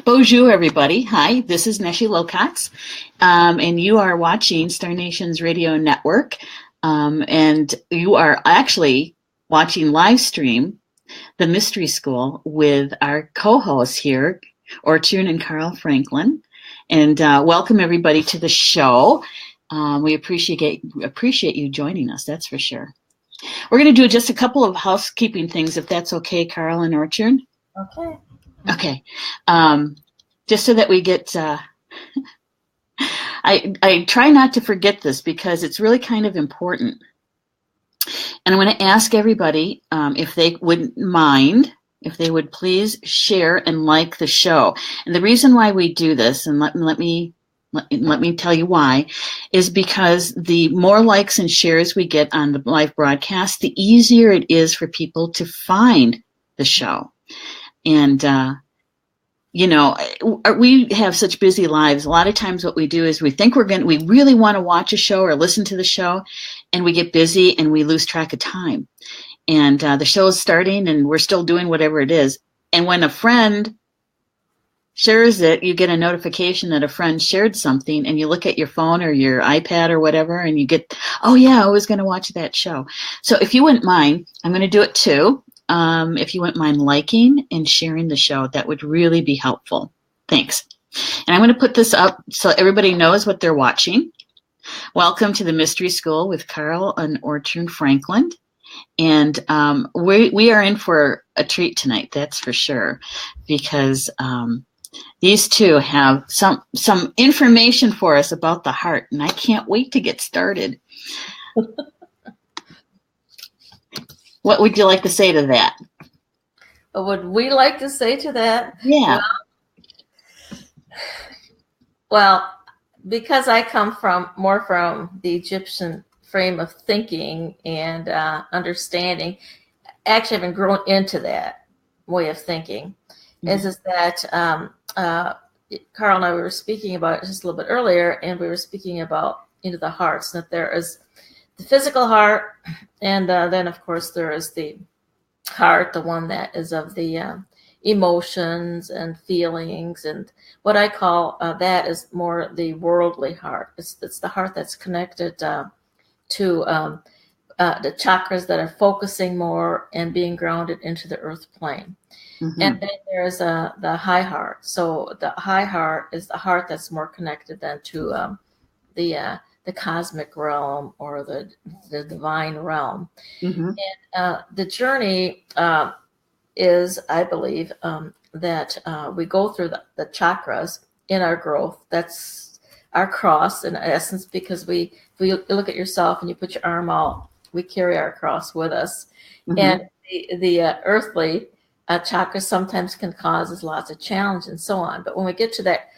Bonjour, everybody. Hi, this is Neshi Locox, and you are watching Star Nations Radio Network, and you are actually watching live stream the Mystery School with our co-hosts here, Ortrun and Carl Franklin. And welcome everybody to the show. We appreciate you joining us. That's for sure. We're going to do just a couple of housekeeping things, if that's okay, Carl and Ortrun. Okay. Okay. Just so that we get, I try not to forget this because it's really kind of important. And I want to ask everybody if they wouldn't mind, if they would please share and like the show. And the reason why we do this, and let me tell you why, is because the more likes and shares we get on the live broadcast, the easier it is for people to find the show. And, we have such busy lives. A lot of times what we do is we think we really want to watch a show or listen to the show, and we get busy and we lose track of time. And the show is starting and we're still doing whatever it is. And when a friend shares it, you get a notification that a friend shared something, and you look at your phone or your iPad or whatever, and you get, oh yeah, I was going to watch that show. So if you wouldn't mind, I'm going to do it too. If you wouldn't mind liking and sharing the show, that would really be helpful. Thanks. And I'm going to put this up so everybody knows what they're watching. Welcome to the Mystery School with Carl and Ortrun Franklin. And we are in for a treat tonight, that's for sure, because these two have some information for us about the heart, and I can't wait to get started. What would you like to say to that? What would we like to say to that? Yeah. Well, because I come more from the Egyptian frame of thinking and understanding, actually having grown into that way of thinking, is that Carl and I were speaking about it just a little bit earlier, and we were speaking about the hearts, that there is the physical heart, and then of course there is the heart, the one that is of the emotions and feelings, and what I call that is more the worldly heart. It's the heart that's connected to the chakras that are focusing more and being grounded into the earth plane. Mm-hmm. And then there's the high heart. So the high heart is the heart that's more connected then to the cosmic realm or the divine realm. Mm-hmm. And the journey is, I believe, that we go through the chakras in our growth. That's our cross, in essence, because if you look at yourself and you put your arm out, we carry our cross with us. Mm-hmm. And the earthly chakras sometimes can cause us lots of challenge and so on. But when we get to that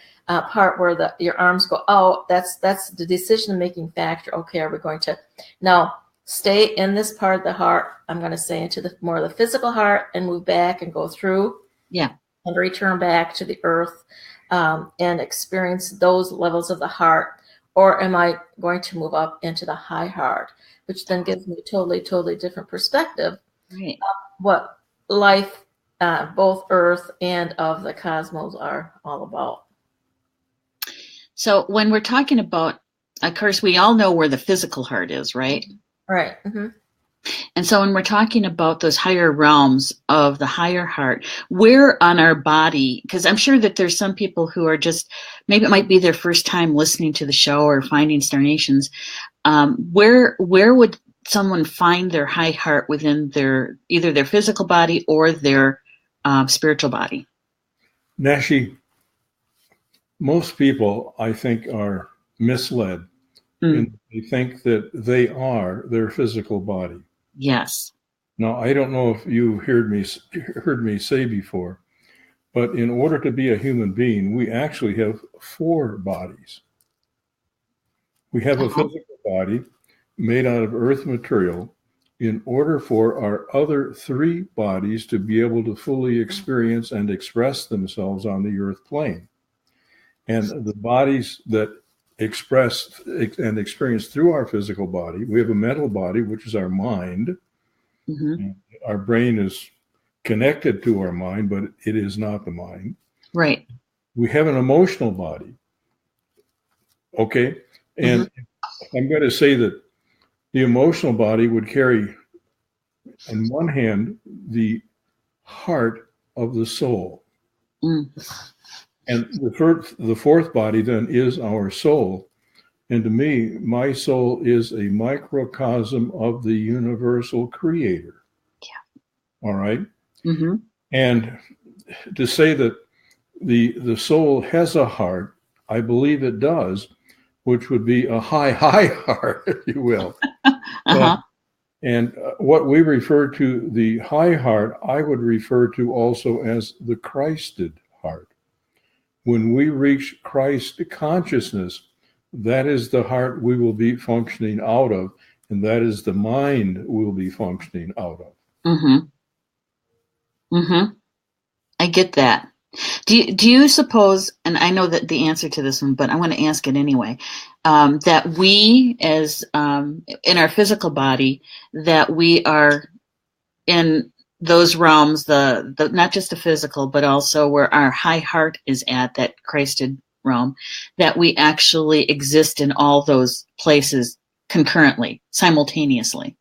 part where your arms go out, that's the decision-making factor. Okay, are we going to now stay in this part of the heart? I'm going to say into more of the physical heart and move back and go through, and return back to the earth and experience those levels of the heart, or am I going to move up into the high heart, which then gives me a totally different perspective of what life, both earth and of the cosmos, are all about. So when we're talking about, of course, we all know where the physical heart is, right? Right. Mm-hmm. And so when we're talking about those higher realms of the higher heart, where on our body, because I'm sure that there's some people who are just, maybe it might be their first time listening to the show or finding Star Nations, where would someone find their high heart within either their physical body or their spiritual body? Neshi, most people, I think, are misled. And they think that they are their physical body. Yes. Now, I don't know if you heard me say before, but in order to be a human being, we actually have 4 bodies. We have a physical body made out of earth material in order for our other 3 bodies to be able to fully experience and express themselves on the earth plane. And the bodies that express and experience through our physical body, we have a mental body, which is our mind. Mm-hmm. Our brain is connected to our mind, but it is not the mind. Right. We have an emotional body. Okay. And I'm going to say that the emotional body would carry, on one hand, the heart of the soul. And the fourth body then is our soul. And to me, my soul is a microcosm of the universal creator. Yeah. All right. And to say that the soul has a heart, I believe it does, which would be a high heart, if you will. And what we refer to the high heart, I would refer to also as the Christed heart. When we reach Christ consciousness, that is the heart we will be functioning out of, and that is the mind we'll be functioning out of. I get that. Do you suppose, and I know that the answer to this one, but I want to ask it anyway, that we as in our physical body, that we are in those realms, the not just the physical, but also where our high heart is at, that Christed realm, that we actually exist in all those places concurrently, simultaneously?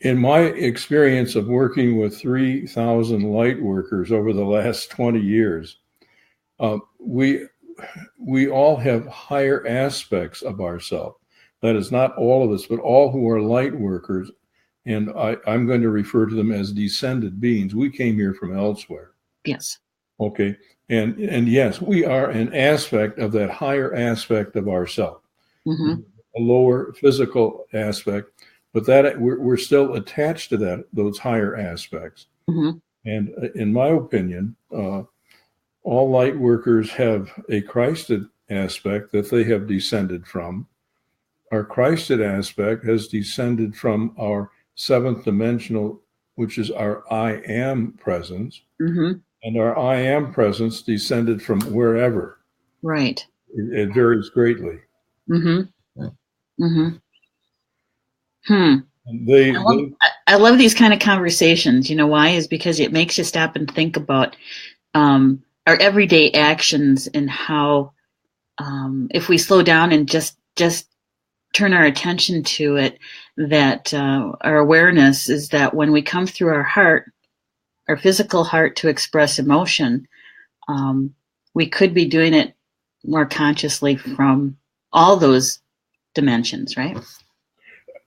In my experience of working with 3,000 light workers over the last 20 years, we all have higher aspects of ourselves. That is not all of us, but all who are light workers. And I'm going to refer to them as descended beings. We came here from elsewhere. Yes. Okay. And yes, we are an aspect of that higher aspect of ourselves, a lower physical aspect. But that we're still attached to those higher aspects. And in my opinion, all light workers have a Christed aspect that they have descended from. Our Christed aspect has descended from our seventh dimensional, which is our I am presence. And our I am presence descended from wherever. Right. It varies greatly. I love these kind of conversations. You know why? Is because it makes you stop and think about our everyday actions and how, if we slow down and just turn our attention to it, that our awareness is that when we come through our heart, our physical heart, to express emotion, we could be doing it more consciously from all those dimensions, right?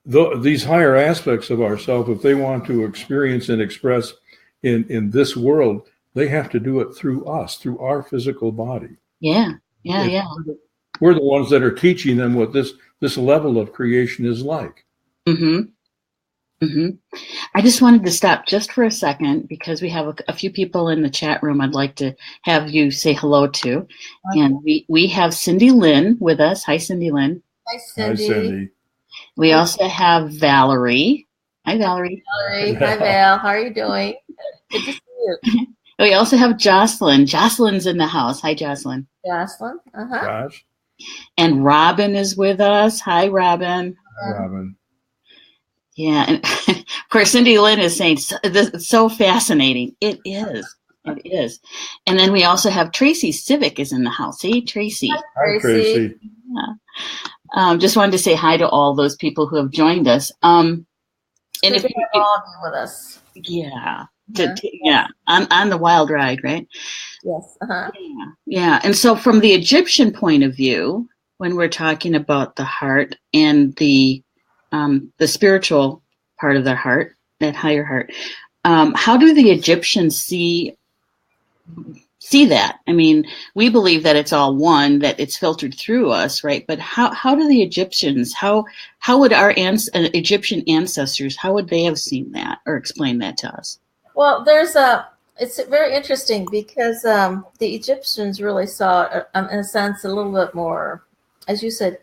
These higher aspects of ourselves, if they want to experience and express in this world, they have to do it through us, through our physical body. Yeah. We're the ones that are teaching them what this level of creation is like. I just wanted to stop just for a second because we have a few people in the chat room I'd like to have you say hello to. And we have Cindy Lynn with us. Hi, Cindy Lynn. Hi, Cindy. Hi, Cindy. We also have Valerie. Hi, Valerie. Hi, Val. How are you doing? Good to see you. We also have Jocelyn. Jocelyn's in the house. Hi, Jocelyn. Jocelyn. Josh. And Robin is with us. Hi, Robin. Hi, Robin. Yeah, and of course, Cindy Lynn is saying it's so fascinating. It is. It is. And then we also have Tracy Civic is in the house. See, Tracy. Hi, Tracy. Yeah. Just wanted to say hi to all those people who have joined us. And if you have all of you with us. Yeah. On the wild ride, right? Yes. Yeah. And so from the Egyptian point of view, when we're talking about the heart and the spiritual part of their heart, that higher heart, how do the Egyptians see that? I mean, we believe that it's all one, that it's filtered through us, right? But how do the Egyptians, how would our Egyptian ancestors, how would they have seen that or explained that to us? Well, it's very interesting because the Egyptians really saw, in a sense, a little bit more, as you said,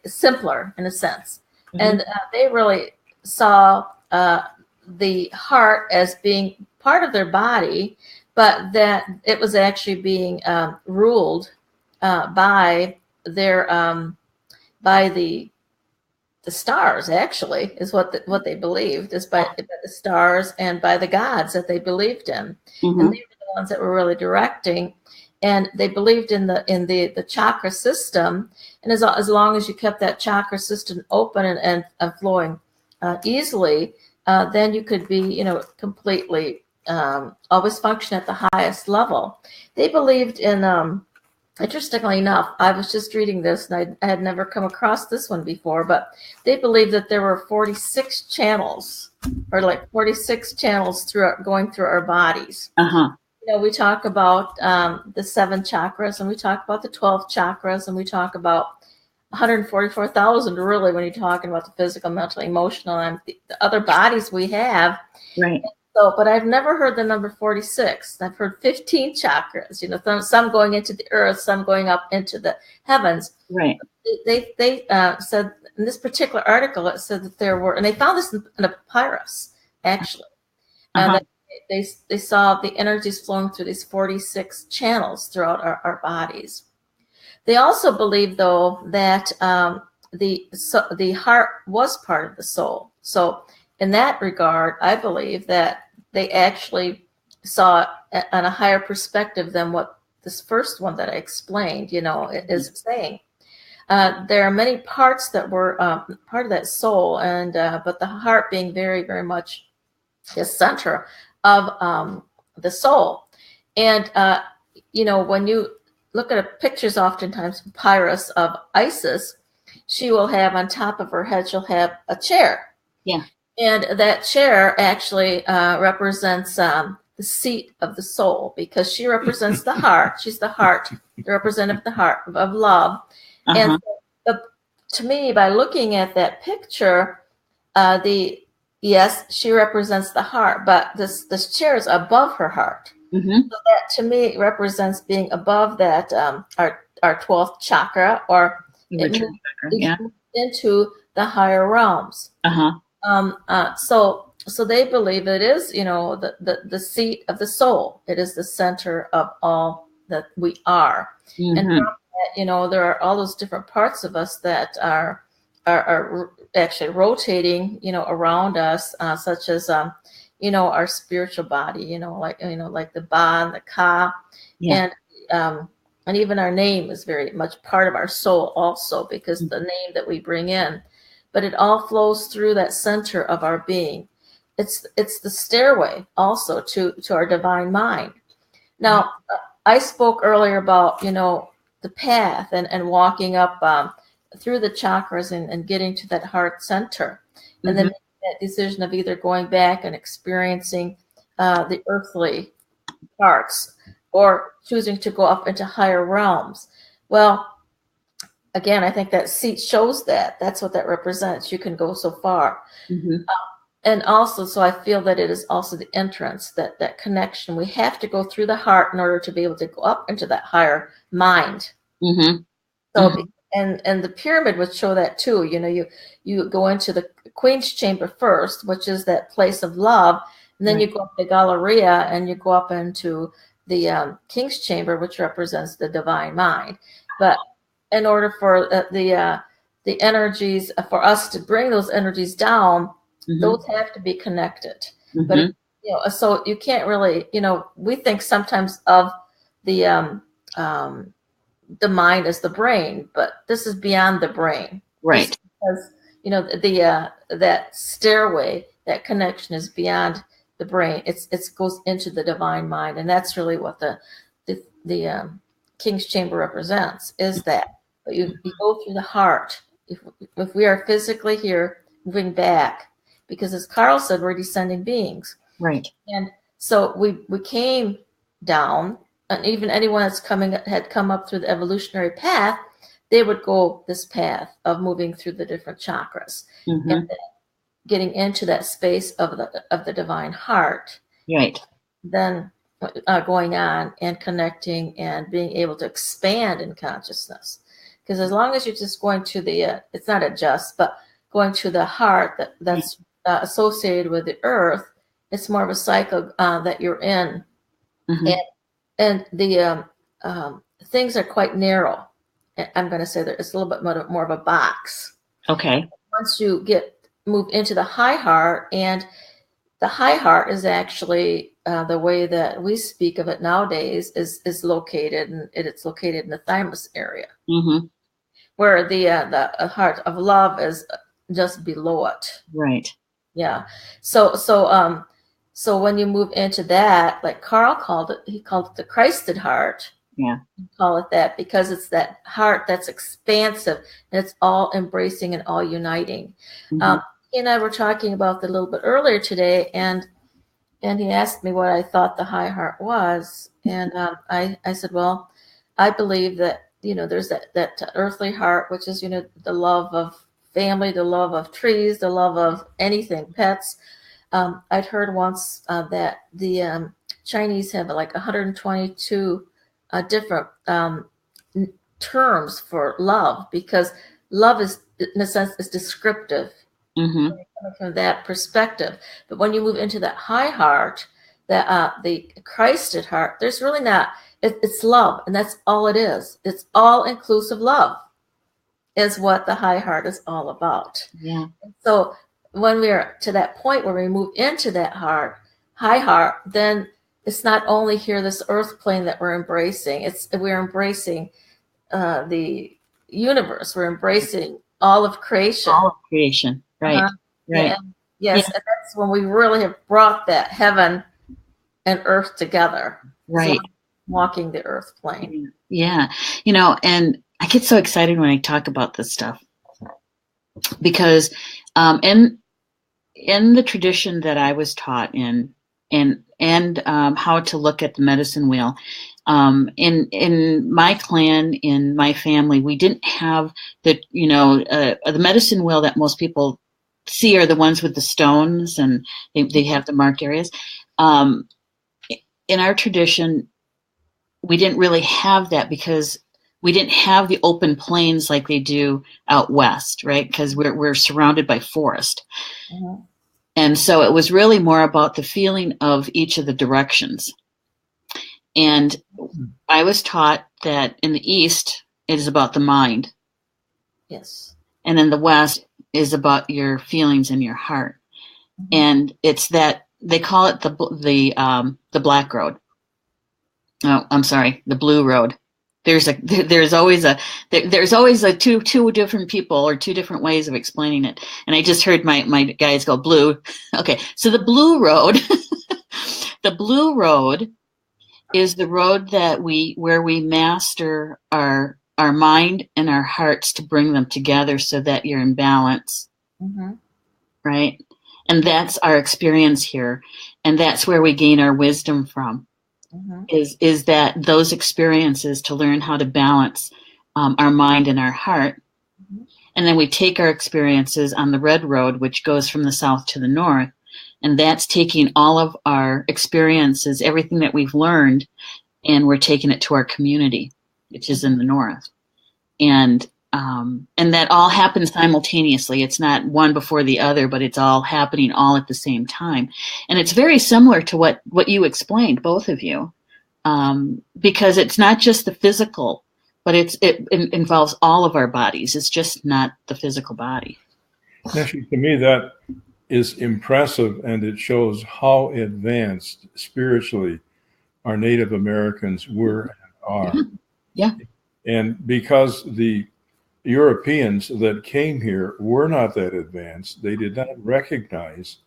simpler in a sense. And they really saw the heart as being part of their body, but that it was actually being ruled by the stars. Actually, is what they believed, is by the stars and by the gods that they believed in. And they were the ones that were really directing. And they believed in the chakra system. And as long as you kept that chakra system open and flowing easily, then you could be, completely always function at the highest level. They believed in, interestingly enough, I was just reading this and I had never come across this one before, but they believed that there were 46 channels, or like 46 channels going through our bodies. Uh-huh. We talk about the 7 chakras, and we talk about the 12 chakras, and we talk about 144,000 really when you're talking about the physical, mental, emotional, and the other bodies we have. Right. So, but I've never heard the number 46. I've heard 15 chakras, some going into the earth, some going up into the heavens. Right. They said in this particular article, it said that there were, and they found this in a papyrus, actually. Uh-huh. They saw the energies flowing through these 46 channels throughout our bodies. They also believe, though, that the heart was part of the soul. So in that regard, I believe that they actually saw it on a higher perspective than what this first one that I explained, is saying. There are many parts that were part of that soul, and but the heart being very, very much the center of the soul. And when you look at pictures, oftentimes papyrus of Isis, she will have on top of her head, she'll have a chair. Yeah. And that chair actually represents the seat of the soul, because she represents the heart. She's the heart, the representative of the heart of love. Uh-huh. And to me, by looking at that picture, yes, she represents the heart, but this chair is above her heart. Mm-hmm. So that to me represents being above that our 12th chakra, or into the higher realms. Uh-huh. So they believe it is, the seat of the soul. It is the center of all that we are. Mm-hmm. And from that, there are all those different parts of us that are actually rotating, around us, such as our spiritual body, like the Ba and the Ka, Yeah. and even our name is very much part of our soul also, because the name that we bring in, but it all flows through that center of our being. It's the stairway also to our divine mind. Now, I spoke earlier about, the path and walking up through the chakras and getting to that heart center, and then making that decision of either going back and experiencing the earthly parts, or choosing to go up into higher realms. Well, again, I think that seat shows that. That's what that represents. You can go so far. Mm-hmm. And also, so I feel that it is also the entrance, that connection. We have to go through the heart in order to be able to go up into that higher mind. Mm-hmm. So, Mm-hmm. and the pyramid would show that too. You go into the Queen's Chamber first, which is that place of love, and then you go up the Galleria, and you go up into the King's Chamber, which represents the divine mind. But in order for the energies, for us to bring those energies down, those have to be connected. Mm-hmm. But so you can't really, we think sometimes of the mind as the brain, but this is beyond the brain, Right? Because that stairway, that connection is beyond the brain. It goes into the divine mind, and that's really what the King's Chamber represents. Is that, but you go through the heart. If we are physically here, moving back, because as Carl said, we're descending beings, Right. and so we came down, and even anyone that's had come up through the evolutionary path, they would go this path of moving through the different chakras, Mm-hmm. and then getting into that space of the divine heart. Right. Then going on and connecting and being able to expand in consciousness. Because as long as you're just going to it's not but going to the heart that's associated with the earth, it's more of a cycle that you're in. Mm-hmm. And the things are quite narrow. I'm going to say that it's a little bit more of a box. Okay. Once you move into the high heart, and the high heart is actually the way that we speak of it nowadays is located, and it's located in the thymus area, Mm-hmm. where the heart of love is just below it. Right. Yeah. So when you move into that, like Carl called it, he called it the Christed heart. Yeah. Call it that because it's that heart that's expansive and it's all embracing and all uniting. Mm-hmm. He and I were talking about that a little bit earlier today, and he asked me what I thought the high heart was, and I said, well, I believe that there's that earthly heart, which is the love of family, the love of trees, the love of anything, pets. I'd heard once that the Chinese have like 122 different terms for love, because love is, in a sense, is descriptive. Mm-hmm. From that perspective. But when you move into that high heart, that the Christed heart, there's really not. It's love, and that's all it is. It's all inclusive love, is what the high heart is all about. Yeah. So when we're to that point where we move into that high heart, then it's not only here, this earth plane that we're embracing. We're embracing the universe. We're embracing all of creation. All of creation. Right. Uh-huh. Right. Yeah, yes, and that's when we really have brought that heaven and earth together. Right. So walking the earth plane. Yeah. And I get so excited when I talk about this stuff, because in the tradition that I was taught in, and how to look at the medicine wheel, in my clan, in my family, we didn't have the medicine wheel that most people see are the ones with the stones, and they have the marked areas. In our tradition, we didn't really have that, because we didn't have the open plains like they do out west, right? Because we're surrounded by forest. Mm-hmm. And so it was really more about the feeling of each of the directions. And I was taught that in the East, it is about the mind. Yes. And in the West is about your feelings and your heart. Mm-hmm. And it's that they call it the black road. Oh, I'm sorry, the blue road. There's always a two different people, or two different ways of explaining it. And I just heard my guys go blue. Okay, so the blue road, the blue road is the road where we master our mind and our hearts to bring them together so that you're in balance. Mm-hmm. Right? And that's our experience here. And that's where we gain our wisdom from. Mm-hmm. Is that those experiences to learn how to balance our mind and our heart. Mm-hmm. And then we take our experiences on the red road, which goes from the south to the north. And that's taking all of our experiences, everything that we've learned, and we're taking it to our community, which is in the north. And that all happens simultaneously. It's not one before the other, but it's all happening all at the same time. And it's very similar to what you explained, both of you, because it's not just the physical, but it involves all of our bodies. It's just not the physical body. Actually, to me, that is impressive, and it shows how advanced spiritually our Native Americans were and are. Yeah. And because the Europeans that came here were not that advanced, they did not recognize,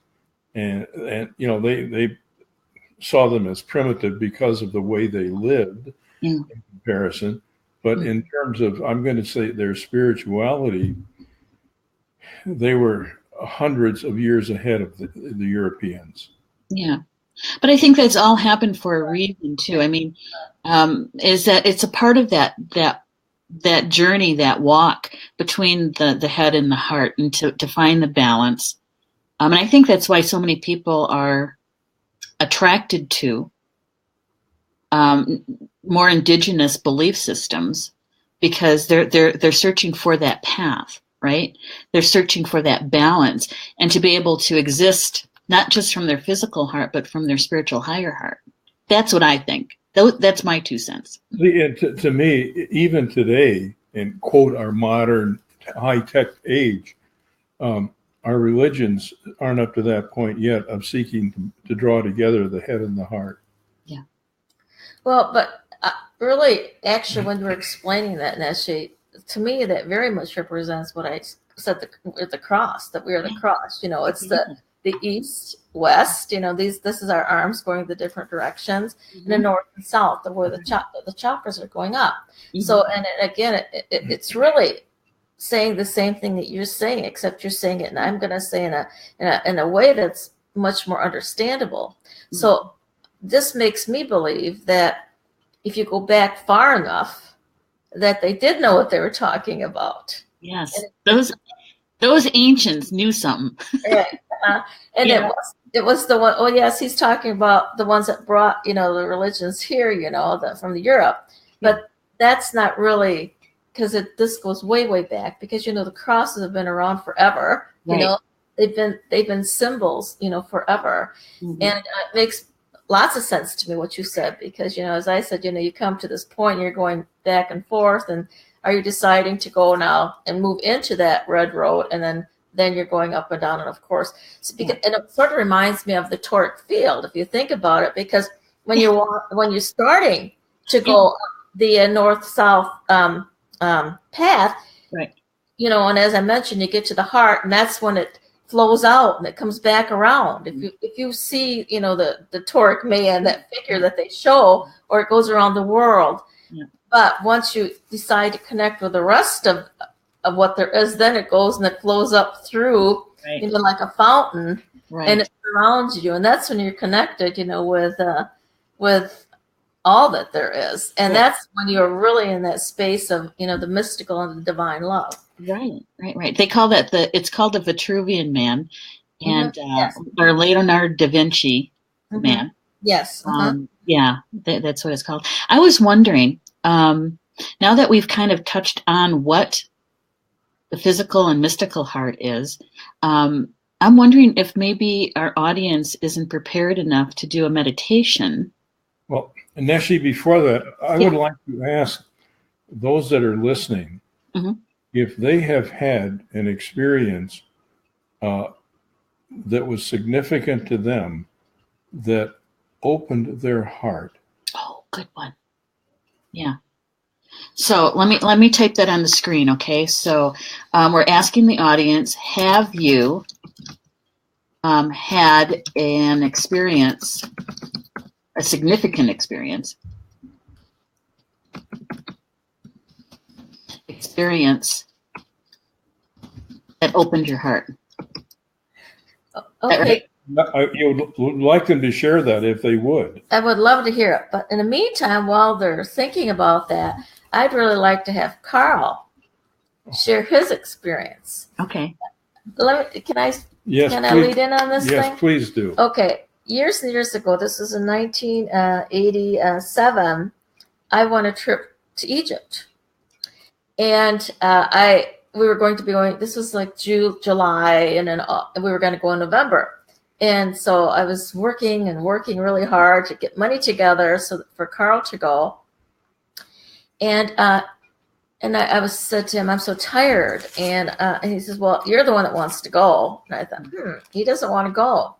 and they saw them as primitive because of the way they lived in comparison. But in terms of, I'm going to say, their spirituality, they were hundreds of years ahead of the Europeans. Yeah. But I think that's all happened for a reason too. I mean, is that it's a part of that journey, that walk between the head and the heart, and to find the balance. And I think that's why so many people are attracted to more indigenous belief systems, because they're searching for that path, right? They're searching for that balance, and to be able to exist not just from their physical heart, but from their spiritual higher heart. That's what I think. That's my 2 cents. To me, even today, in quote our modern high-tech age, our our religions aren't up to that point yet of seeking to draw together the head and the heart. Yeah. Well, but really, actually, when you were explaining that, Neshe, to me, that very much represents what I said with the cross, that we are the cross. You know, it's the east, west. You know, this is our arms going the different directions, and the north and south, where the chakras are going up. So, and again, it's really saying the same thing that you're saying, except you're saying it, and I'm going to say in a way that's much more understandable. So, this makes me believe that if you go back far enough, that they did know what they were talking about. Yes, those ancients knew something. Right. And it was the one. Oh yes, he's talking about the ones that brought the religions here, from the Europe. But that's not really, because this goes way back, because the crosses have been around forever. Right. They've been symbols forever, and it makes lots of sense to me what you said, because as I said, you come to this point, you're going back and forth, and are you deciding to go now and move into that red road, and then you're going up and down, and of course, and it sort of reminds me of the toric field, if you think about it, because when you're starting to go the north-south path, right? And as I mentioned, you get to the heart, and that's when it flows out and it comes back around. If you see, the toric man, that figure that they show, or it goes around the world. Yeah. But once you decide to connect with the rest of what there is, then it goes and it flows up through, like a fountain, and it surrounds you. And that's when you're connected, with all that there is. And that's when you're really in that space of, the mystical and the divine love. Right. They call that it's called the Vitruvian Man, and or Leonardo da Vinci man. Yes. That's what it's called. I was wondering, now that we've kind of touched on what the physical and mystical heart is, I'm wondering if maybe our audience isn't prepared enough to do a meditation. Well, Neshe, before that, I would like to ask those that are listening, if they have had an experience that was significant to them, that opened their heart. Oh, good one. Yeah. So let me type that on the screen, okay? So we're asking the audience, have you had an experience, a significant experience that opened your heart? Okay. You would like them to share that if they would. I would love to hear it. But in the meantime, while they're thinking about that, I'd really like to have Carl share his experience. Okay. Can I lead in on this thing? Yes, please do. Okay. Years and years ago, this was in 1987, I went a trip to Egypt. And we were going to be going, this was like July, and then we were going to go in November. And so I was working really hard to get money together for Carl to go. And I said to him, I'm so tired. And he says, well, you're the one that wants to go. And I thought, he doesn't want to go.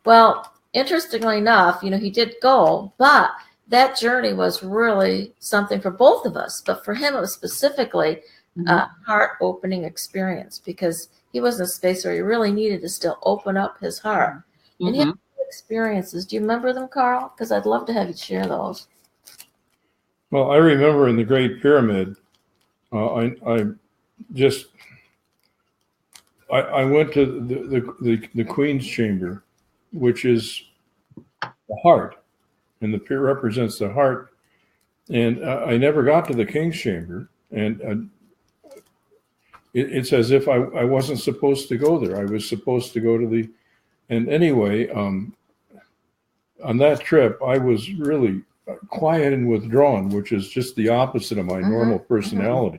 Well, interestingly enough, he did go, but that journey was really something for both of us. But for him, it was specifically a heart-opening experience, because he was in a space where he really needed to still open up his heart. And he had experiences. Do you remember them, Carl? Because I'd love to have you share those. Well, I remember in the Great Pyramid, I went to the Queen's Chamber, which is the heart, and the pier represents the heart. And I never got to the King's Chamber, and it's as if I wasn't supposed to go there. I was supposed to go to and anyway, on that trip, I was really quiet and withdrawn, which is just the opposite of my normal personality.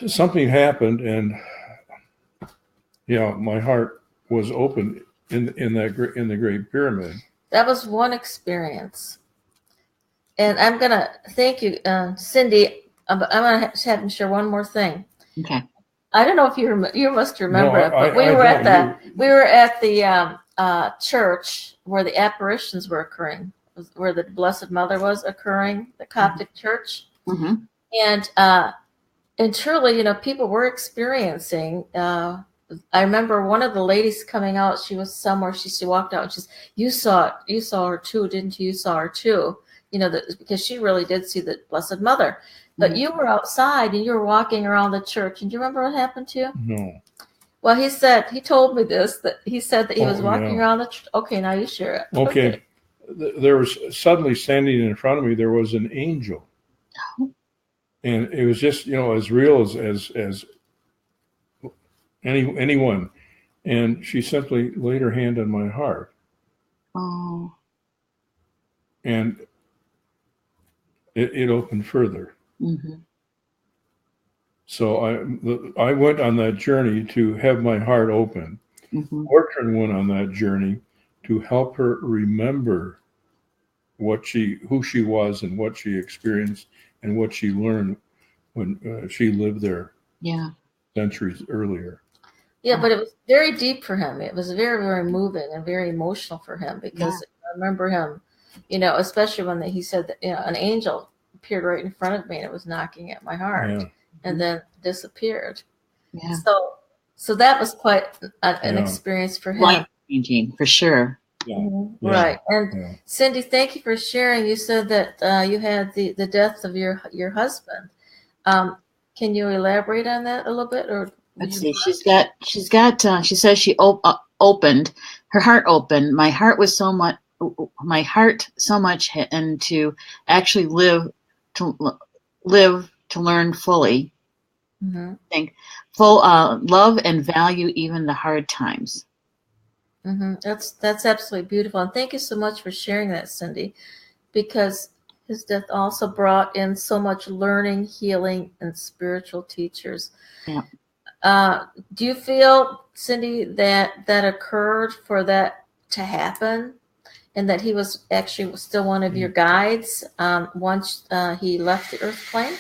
Something happened, and my heart was open in the Great Pyramid. That was one experience. And I'm going to thank you, Cindy. But I'm going to have him share one more thing. Okay. I don't know if you must remember No, it, but we were at the church where the apparitions were occurring, where the Blessed Mother was occurring, the Coptic church, and truly, you know, people were experiencing. I remember one of the ladies coming out. She was somewhere. She walked out and she said, you saw her too, didn't you? You saw her too. You know, because she really did see the Blessed Mother. But you were outside and you were walking around the church. And do you remember what happened to you? No. Well, he told me this, that he said that he was walking around the church. Okay, now you share it. Okay. There was suddenly standing in front of me, there was an angel. And it was just, you know, as real as anyone. And she simply laid her hand on my heart. Oh. And it opened further. So I went on that journey to have my heart open. Ortrun went on that journey to help her remember who she was and what she experienced and what she learned when she lived there centuries earlier. Yeah, but it was very deep for him. It was very, very moving and very emotional for him because I remember him, you know, especially when he said that, you know, an angel appeared right in front of me and it was knocking at my heart and then disappeared. Yeah. So that was quite an experience for him. Life-changing, for sure. Right. And Cindy, thank you for sharing. You said that you had the death of your husband. Can you elaborate on that a little bit, or? Let's see. She says she opened her heart opened. My heart so much, and to actually live to learn fully. Think full love and value even the hard times. That's absolutely beautiful, and thank you so much for sharing that, Cindy, because his death also brought in so much learning, healing, and spiritual teachers. Yeah. Do you feel, Cindy, that occurred for that to happen, and that he was actually still one of your guides once he left the earth plane?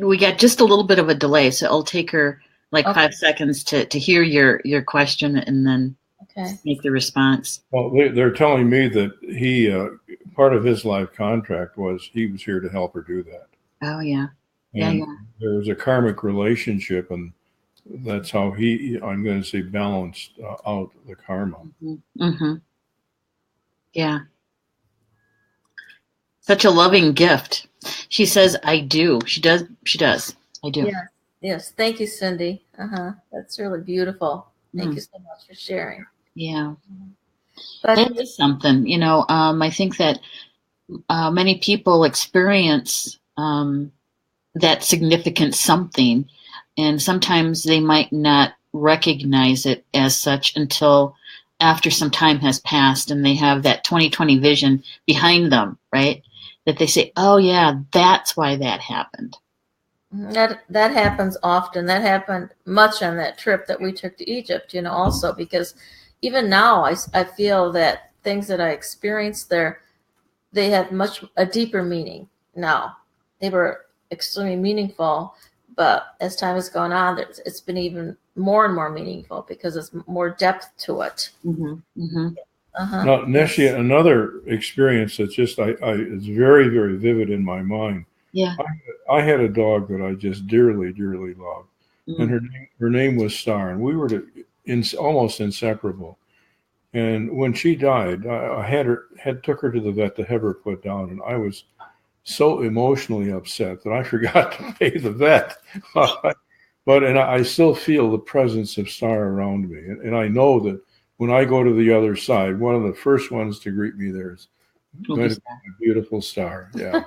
We got just a little bit of a delay, so it'll take her like 5 seconds to hear your question and then make the response. Well, they're telling me that he part of his life contract was he was here to help her do that. Oh, yeah. And there was a karmic relationship, and that's how I'm going to say, balanced out the karma. Yeah. Such a loving gift. She says, I do. She does. I do. Yeah. Yes. Thank you, Cindy. That's really beautiful. Thank you so much for sharing. Yeah. That is something, you know, I think that many people experience that significant something, and sometimes they might not recognize it as such until after some time has passed and they have that 20/20 vision behind them, right? That they say, oh yeah, that's why that happened. That happens often. That happened much on that trip that we took to Egypt, you know, also, because even now I feel that things that I experienced there, they had a deeper meaning now. They were extremely meaningful, but as time has gone on, it's been even more and more meaningful because there's more depth to it. Now, Nessie, another experience that's just it's very, very vivid in my mind. Yeah, I had a dog that I just dearly, dearly loved, and her name was Star, and we were almost inseparable. And when she died, I took her to the vet to have her put down, and I was so emotionally upset that I forgot to pay the vet. But I still feel the presence of Star around me, and I know that when I go to the other side, one of the first ones to greet me there is going to be a beautiful Star. Yeah.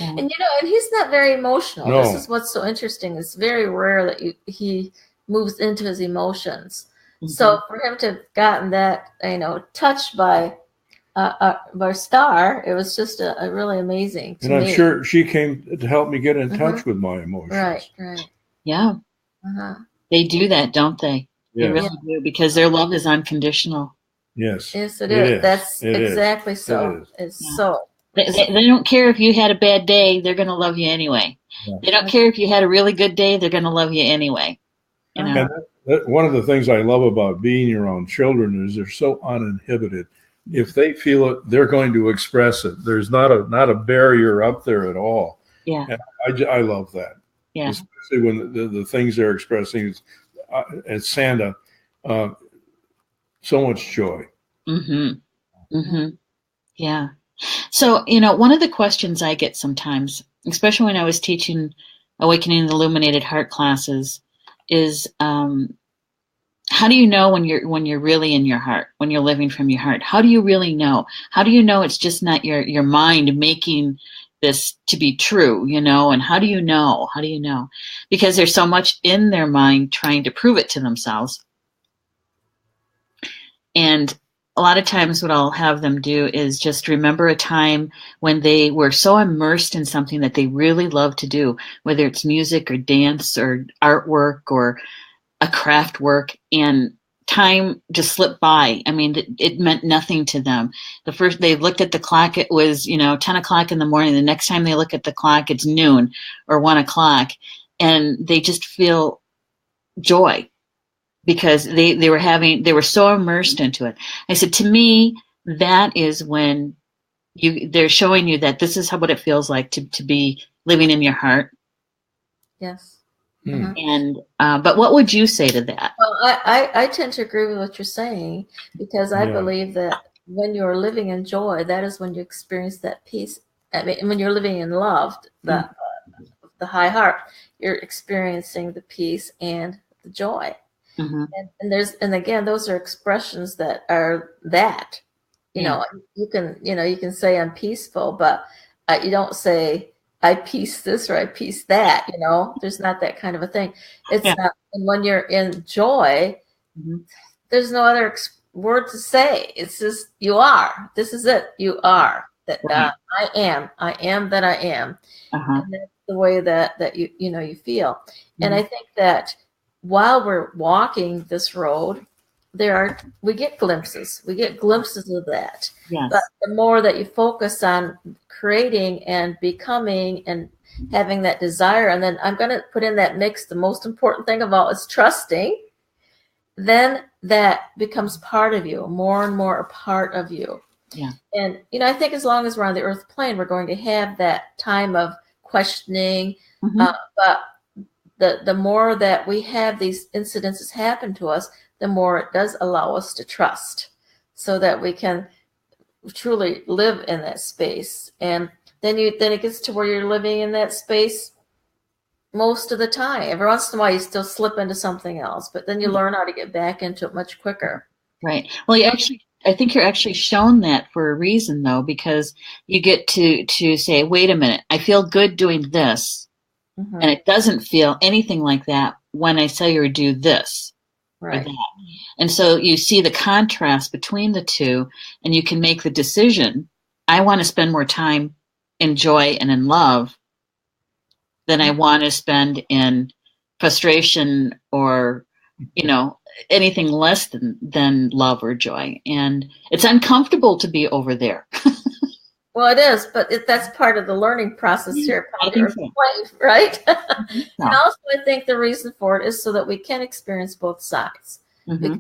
And you know, and he's not very emotional. No. This is what's so interesting. It's very rare that he moves into his emotions. So for him to have gotten that, you know, touched by Star, it was just a really amazing to me. And I'm sure she came to help me get in touch with my emotions. Right. Yeah. They do that, don't they? Yes. They really do, because their love is unconditional. Yes. Yes, it is. That's exactly so. It's so. They don't care if you had a bad day, they're going to love you anyway. Yeah. They don't care if you had a really good day, they're going to love you anyway. You know? And one of the things I love about being around children is they're so uninhibited. If they feel it, they're going to express it. There's not a barrier up there at all. Yeah. And I love that. Yeah. Especially when the things they're expressing is, at Santa, so much joy. Mm-hmm. Mm-hmm. Yeah. So, one of the questions I get sometimes, especially when I was teaching Awakening the Illuminated Heart classes, is how do you know when you're really in your heart, when you're living from your heart? How do you really know? How do you know it's just not your mind making this to be true, and how do you know? How do you know? Because there's so much in their mind trying to prove it to themselves. And a lot of times what I'll have them do is just remember a time when they were so immersed in something that they really love to do, whether it's music or dance or artwork or a craft work, and time just slipped by. I mean, it meant nothing to them. The first they looked at the clock, it was 10 o'clock in the morning. The next time they look at the clock, it's noon or 1 o'clock, and they just feel joy because they were so immersed into it. I said, to me, that is when they're showing you that this is what it feels like to be living in your heart. Yes. Mm-hmm. And but what would you say to that? Well, I tend to agree with what you're saying, because I believe that when you're living in joy, that is when you experience that peace. I mean, when you're living in love, the high heart, you're experiencing the peace and the joy. Mm-hmm. And again, those are expressions that are that, you know, you can say I'm peaceful, but you don't say I peace this or I peace that, there's not that kind of a thing. It's not. And when you're in joy, there's no other word to say. It's just, you are, this is it. You are that. I am that I am. And that's the way that you feel. And I think that while we're walking this road, we get glimpses of that. Yes. But the more that you focus on creating and becoming and having that desire, and then I'm going to put in that mix, the most important thing of all is trusting, then that becomes part of you, more and more a part of you. Yeah. And, I think as long as we're on the earth plane, we're going to have that time of questioning, but the more that we have these incidences happen to us, the more it does allow us to trust, so that we can truly live in that space. And then it gets to where you're living in that space most of the time. Every once in a while, you still slip into something else, but then you learn how to get back into it much quicker. Right. Well, I think you're actually shown that for a reason, though, because you get to say, wait a minute, I feel good doing this. And it doesn't feel anything like that when I say or do this or that. And so you see the contrast between the two, and you can make the decision, I want to spend more time in joy and in love than I want to spend in frustration or, anything less than love or joy. And it's uncomfortable to be over there. Well, it is, but that's part of the learning process here, right? And also, I think the reason for it is so that we can experience both sides. Because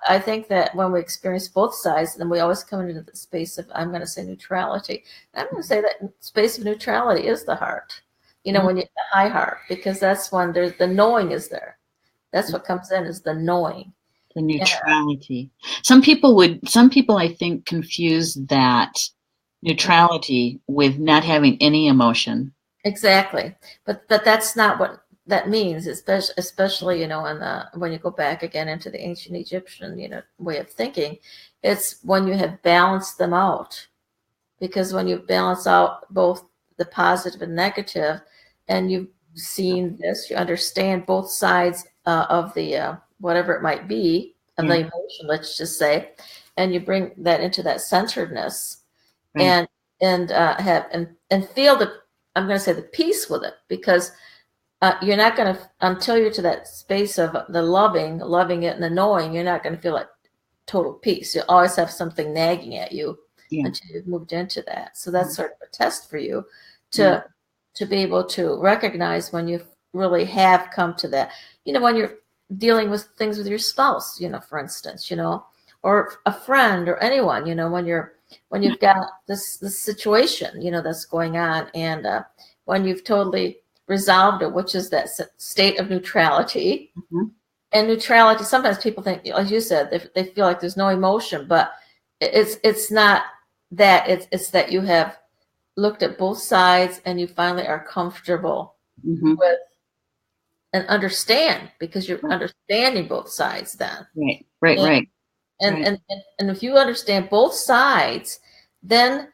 I think that when we experience both sides, then we always come into the space of, I'm going to say, neutrality. And I'm going to say that space of neutrality is the heart. When you the high heart, because that's when there's the knowing is there. That's what comes in, is the knowing. The neutrality. Some people I think confuse that neutrality with not having any emotion. Exactly. But that's not what that means, especially when you go back again into the ancient Egyptian way of thinking. It's when you have balanced them out, because when you balance out both the positive and negative, and you've seen this, you understand both sides of the whatever it might be of the emotion, let's just say, and you bring that into that centeredness. And have and feel I'm going to say the peace with it, because you're not going to, until you're to that space of the loving it and the knowing, you're not going to feel like total peace. You always have something nagging at you, Yeah. until you've moved into that. So that's sort of a test for you Yeah. to be able to recognize when you really have come to that. When you're dealing with things with your spouse, for instance, or a friend or anyone, when you've got this situation, that's going on, and when you've totally resolved it, which is that state of neutrality. Mhm. And neutrality, sometimes people think, as you said, they feel like there's no emotion, but it's not that. It's that you have looked at both sides and you finally are comfortable Mhm. with and understand, because you're understanding both sides then. Right. Right. And, Right. and, Right. and if you understand both sides, then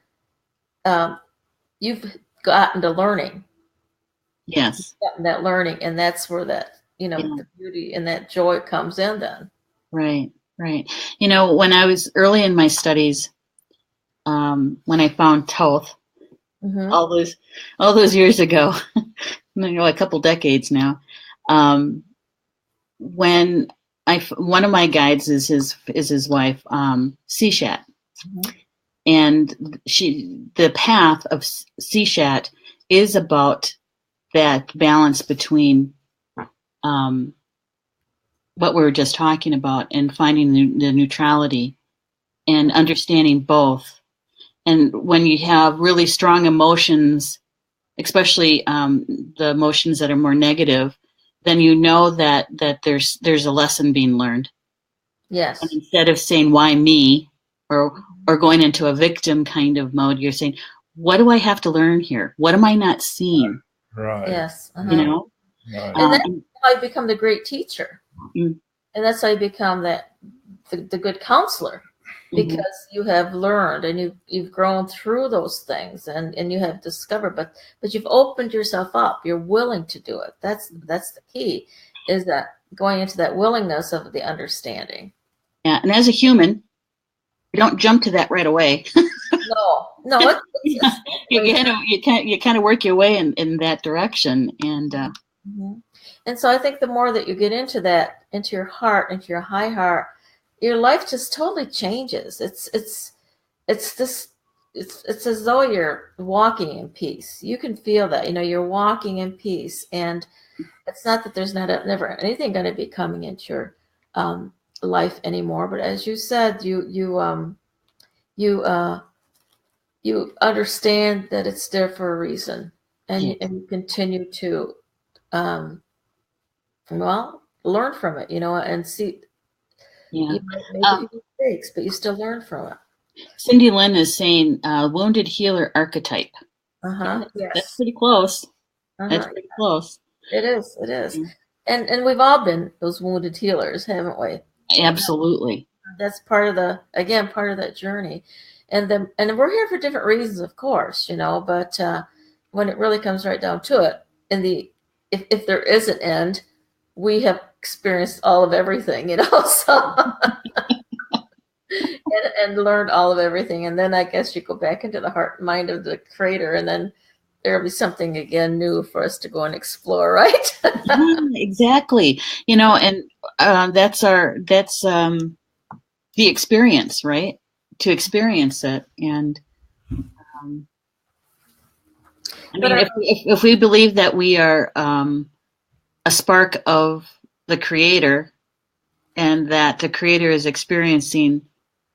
you've gotten to learning. Yes. Gotten that learning, and that's where that, Yeah. the beauty and that joy comes in then. Right. Right. When I was early in my studies, when I found Thoth, Mm-hmm. all those years ago, a couple decades now, when one of my guides is his wife, Sishat, Mm-hmm. and the path of Sishat is about that balance between what we were just talking about and finding the neutrality and understanding both. And when you have really strong emotions, especially the emotions that are more negative, then you know that there's a lesson being learned. And Yes. instead of saying why me, or going into a victim kind of mode, you're saying, what do I have to learn here? What am I not seeing? Right. Yes. You know, Right. And that's how you become the great teacher. Mm. And that's how you become the good counselor, because Mhm. you have learned and you've grown through those things, and you have discovered, but you've opened yourself up. You're willing to do it. That's the key, is that going into that willingness of the understanding. Yeah, and as a human, you don't jump to that right away. No, it's You kind of work your way in that direction, and Mhm. And so I think the more that you get into that, into your heart, into your high heart, your life just totally changes. It's this it's as though you're walking in peace. You can feel that, you're walking in peace, and it's not that there's never anything going to be coming into your life anymore. But as you said, you you understand that it's there for a reason, and yeah, you continue to um, learn from it, and see. yeah. You might make a Um, few mistakes, but you still learn from it. Cindy Lynn is saying wounded healer archetype. Yeah, Uh-huh. that's Yes. pretty close. That's Uh-huh. pretty close. It is. It is. Yeah, And we've all been those wounded healers, haven't we? absolutely. That's part of part of that journey. And we're here for different reasons, of course, but when it really comes right down to it, if there is an end, we have experienced all of everything, so and learned all of everything. And then I guess you go back into the heart and mind of the creator, and then there'll be something again new for us to go and explore, right? Yeah, exactly. And that's the experience, right? To experience it, and um, I But mean, if we believe that we are a spark of the creator, and that the creator is experiencing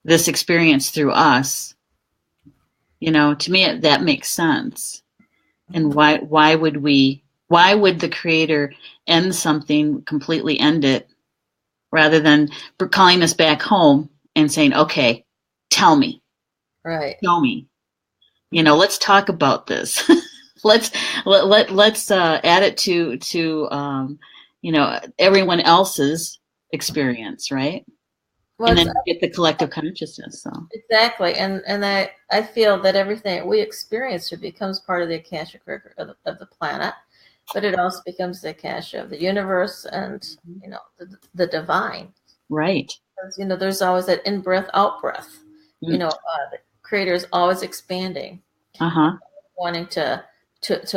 this experience through us, to me that makes sense. And why would the creator end something, completely end it, rather than calling us back home and saying, okay, tell me, right, show me, let's talk about this. let's let's add it to everyone else's experience, right? well, And it's then get the collective consciousness. So exactly, and I feel that everything we experience becomes part of the akashic record of the planet, but it also becomes the akasha of the universe, and the divine. right. Because, there's always that in breath, out breath. Mm. The creator is always expanding, Uh-huh. wanting to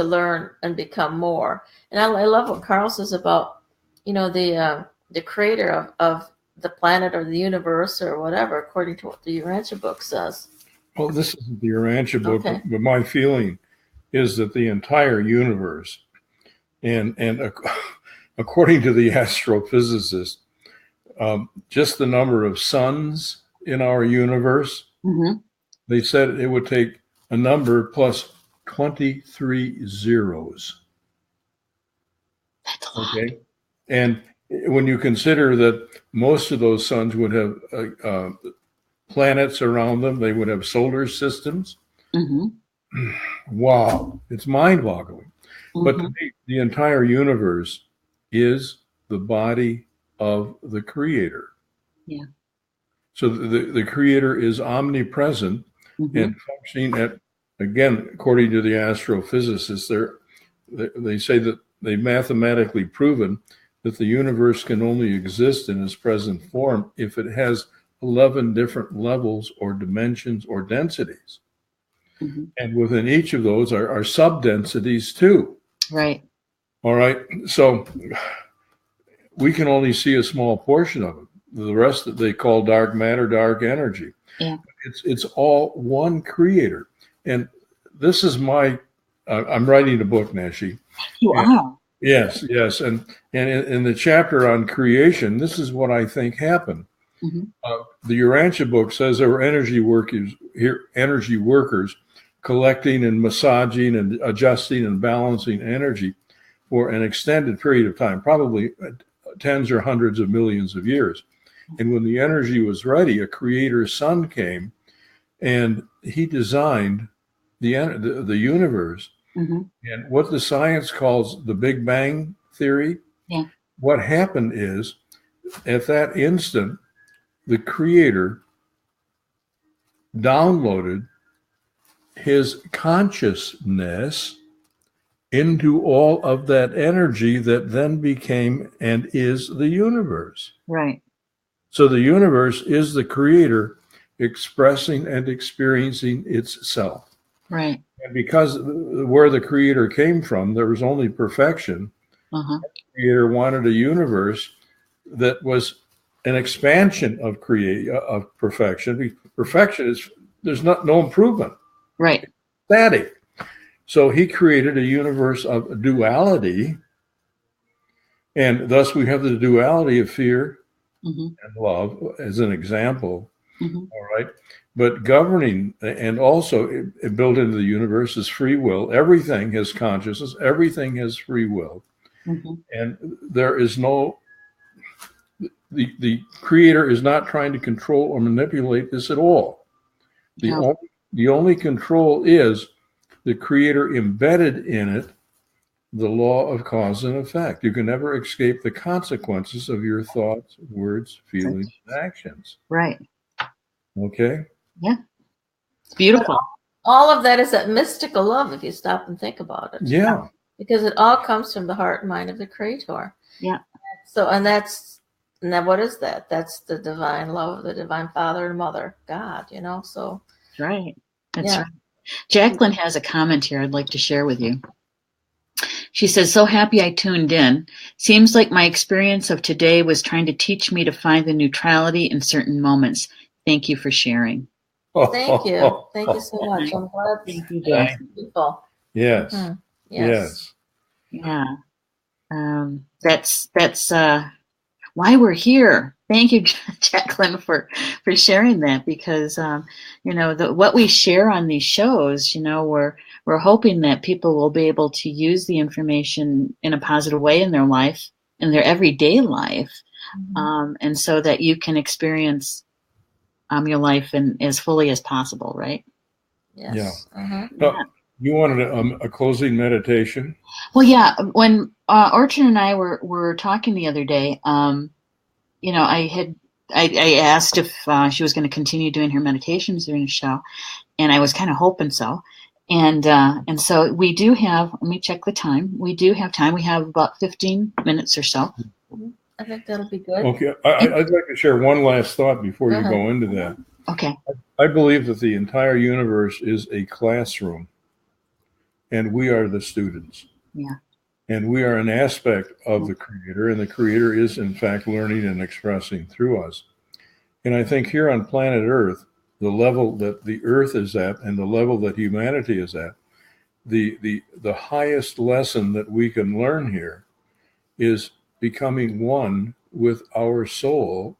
learn and become more. And I love what Carl says about the creator of the planet or the universe or whatever, according to what the Urantia book says. Well, this isn't the Urantia book, Okay. but my feeling is that the entire universe, and according to the astrophysicist, just the number of suns in our universe, they said it would take a number plus 23 zeros. That's a lot. Okay. And when you consider that most of those suns would have planets around them, they would have solar systems. Wow, it's mind-boggling. But to me, the entire universe is the body of the Creator. Yeah. So the Creator is omnipresent and functioning at, again, according to the astrophysicists, they say that they've mathematically proven that the universe can only exist in its present form if it has 11 different levels or dimensions or densities. And within each of those are sub-densities too. Right. All right. So we can only see a small portion of it. The rest that they call dark matter, dark energy. Yeah. It's all one Creator. And this is I'm writing a book, Nashi. You are. Yes, yes. And in the chapter on creation, this is what I think happened. The Urantia book says there were energy workers collecting and massaging and adjusting and balancing energy for an extended period of time, probably tens or hundreds of millions of years. And when the energy was ready, a Creator's Son came and he designed the universe. And what the science calls the Big Bang theory, what happened is at that instant, the Creator downloaded his consciousness into all of that energy that then became and is the universe. Right. So the universe is the Creator expressing and experiencing itself. Right. And because where the Creator came from, there was only perfection. The Creator wanted a universe that was an expansion of perfection. Perfection is there's no improvement. Right. It's static. So he created a universe of duality, and thus we have the duality of fear and love as an example. All right. But governing and also built into the universe is free will. Everything has consciousness. Everything has free will. And there is the Creator is not trying to control or manipulate this at all. The only control is the Creator embedded in it the law of cause and effect. You can never escape the consequences of your thoughts, words, feelings, and actions. Right. Okay? Yeah. It's beautiful. But all of that is that mystical love if you stop and think about it. Yeah. Because it all comes from the heart and mind of the Creator. Yeah. So, and what is that? That's the divine love of the divine Father and Mother, God, so. That's right. That's right. Jacqueline has a comment here I'd like to share with you. She says, so happy I tuned in. Seems like my experience of today was trying to teach me to find the neutrality in certain moments. Thank you for sharing. Thank you. Thank you so much. I'm glad Thank you, Jacqueline. people. Yes. Yes. Yeah. That's why we're here. Thank you, Jacqueline, for sharing that, because what we share on these shows, we're hoping that people will be able to use the information in a positive way in their life, in their everyday life, and so that you can experience your life as fully as possible, right? Yes. Yeah. You wanted a closing meditation? Well, yeah. When Ortrun and I were talking the other day, I asked if she was going to continue doing her meditations during the show, and I was kind of hoping so. And so we do have, let me check the time. We do have time. We have about 15 minutes or so. I think that'll be good. Okay. I'd like to share one last thought before you go into that. Okay. I believe that the entire universe is a classroom, and we are the students. Yeah. And we are an aspect of the Creator, and the Creator is, in fact, learning and expressing through us. And I think here on planet Earth, the level that the earth is at and the level that humanity is at, the highest lesson that we can learn here is becoming one with our soul.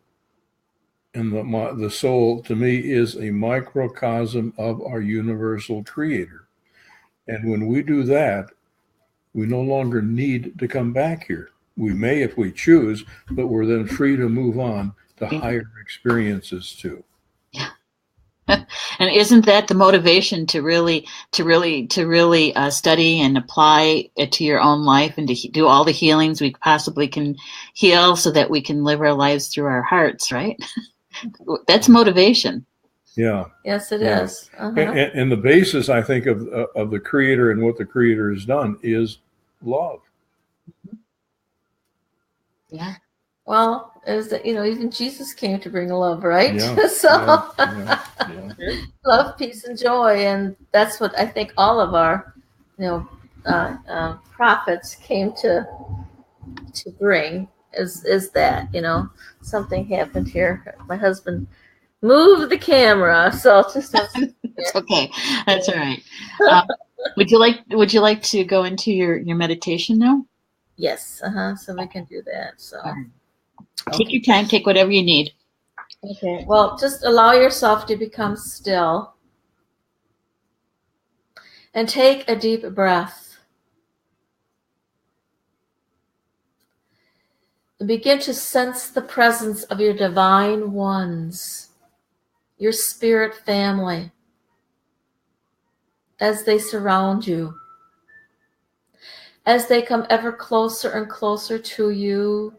And the soul, to me, is a microcosm of our universal creator. And when we do that, we no longer need to come back here. We may if we choose, but we're then free to move on to higher experiences too. And isn't that the motivation to really study and apply it to your own life, and to do all the healings we possibly can heal, so that we can live our lives through our hearts, right? That's motivation. Yeah. Yes, it is. And the basis, I think, of the Creator and what the Creator has done is love. Yeah. Well, is that, even Jesus came to bring love, right? Yeah. So Yeah. love, peace, and joy, and that's what I think all of our, prophets came to bring. Is that something happened here? My husband moved the camera, so just it's okay. That's all right. Would you like to go into your meditation now? Yes. So we can do that. So take your time. Take whatever you need. Okay. Well, just allow yourself to become still and take a deep breath. And begin to sense the presence of your divine ones, your spirit family, as they surround you, as they come ever closer and closer to you.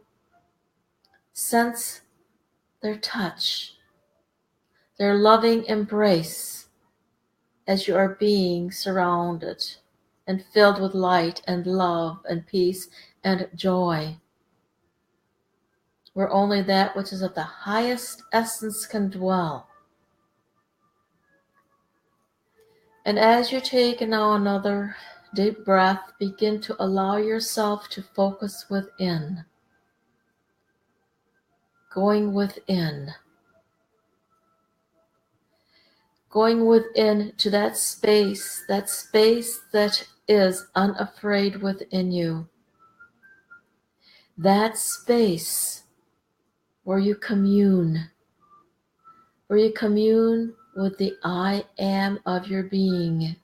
Sense their touch, their loving embrace, as you are being surrounded and filled with light and love and peace and joy, where only that which is of the highest essence can dwell. And as you take now another deep breath, begin to allow yourself to focus within, going within to that space that is unafraid within you, that space where you commune with the I am of your being.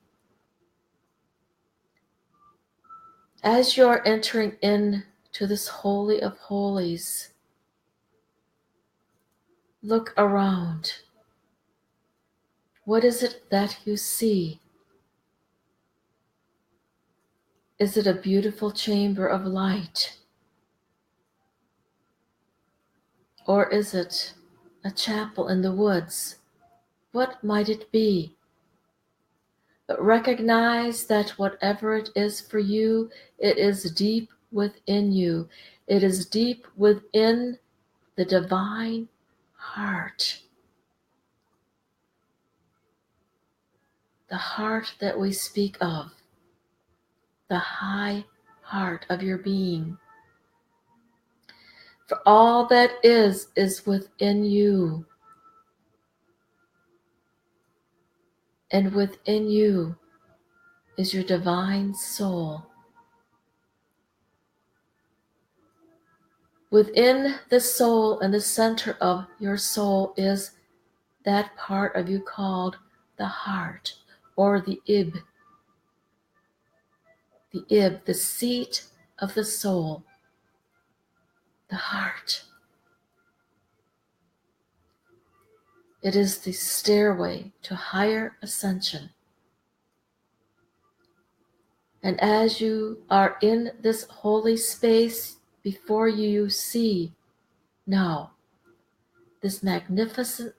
As you're entering into this holy of holies, look around. What is it that you see? Is it a beautiful chamber of light? Or is it a chapel in the woods? What might it be? But recognize that whatever it is for you, it is deep within you. It is deep within the divine heart. The heart that we speak of. The high heart of your being. For all that is within you. And within you is your divine soul. Within the soul and the center of your soul is that part of you called the heart, or the ib. The ib, the seat of the soul, the heart. It is the stairway to higher ascension. And as you are in this holy space, before you see now this magnificent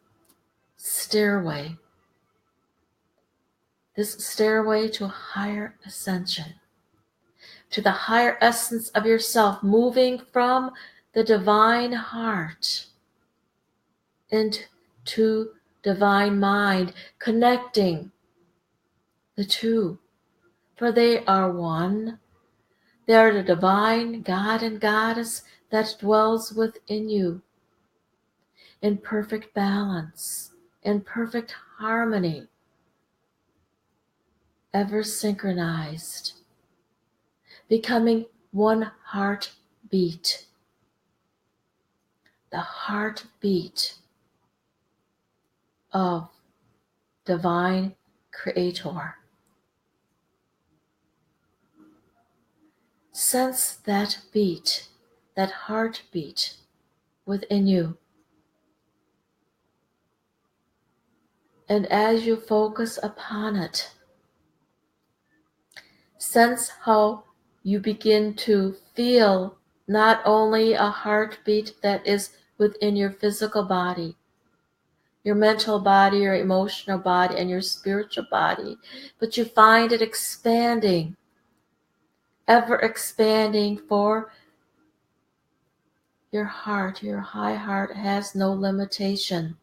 stairway, this stairway to higher ascension, to the higher essence of yourself, moving from the divine heart into divine mind, connecting the two, for they are one. They are the divine God and Goddess that dwells within you in perfect balance, in perfect harmony, ever synchronized, becoming one heartbeat, the heartbeat of Divine Creator. Sense that beat, that heartbeat within you. And as you focus upon it, sense how you begin to feel not only a heartbeat that is within your physical body, your mental body, your emotional body, and your spiritual body, but you find it expanding, ever expanding, for your heart, your high heart has no limitation.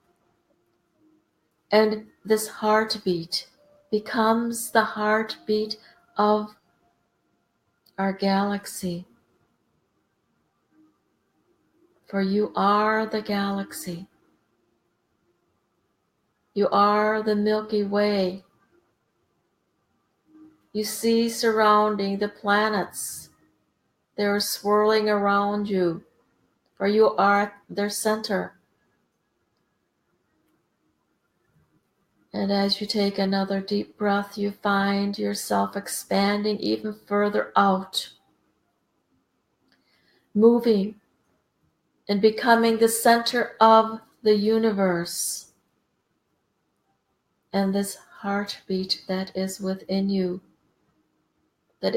And this heartbeat becomes the heartbeat of our galaxy. For you are the galaxy. You are the Milky Way. You see surrounding the planets. They are swirling around you, for you are their center. And as you take another deep breath, you find yourself expanding even further out, moving and becoming the center of the universe. And this heartbeat that is within you, the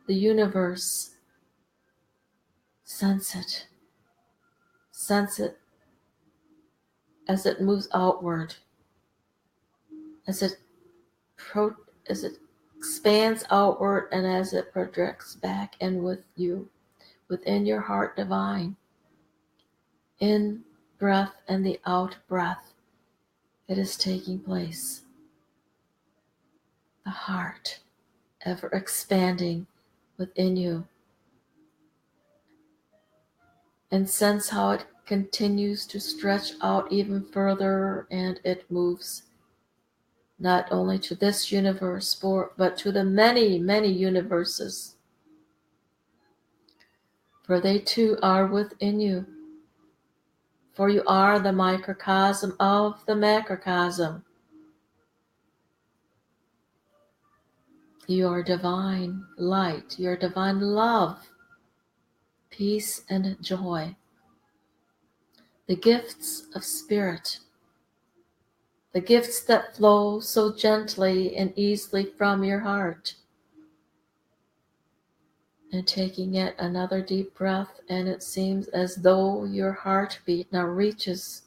universe, sense it. Sense it as it moves outward, as it expands outward, and as it projects back in with you, within your heart divine. In breath and the out breath, it is taking place. The heart ever expanding within you. And sense how it continues to stretch out even further, and it moves not only to this universe, but to the many, many universes. For they too are within you. For you are the microcosm of the macrocosm. Your divine light, your divine love, peace and joy, the gifts of spirit, the gifts that flow so gently and easily from your heart. And taking yet another deep breath, and it seems as though your heartbeat now reaches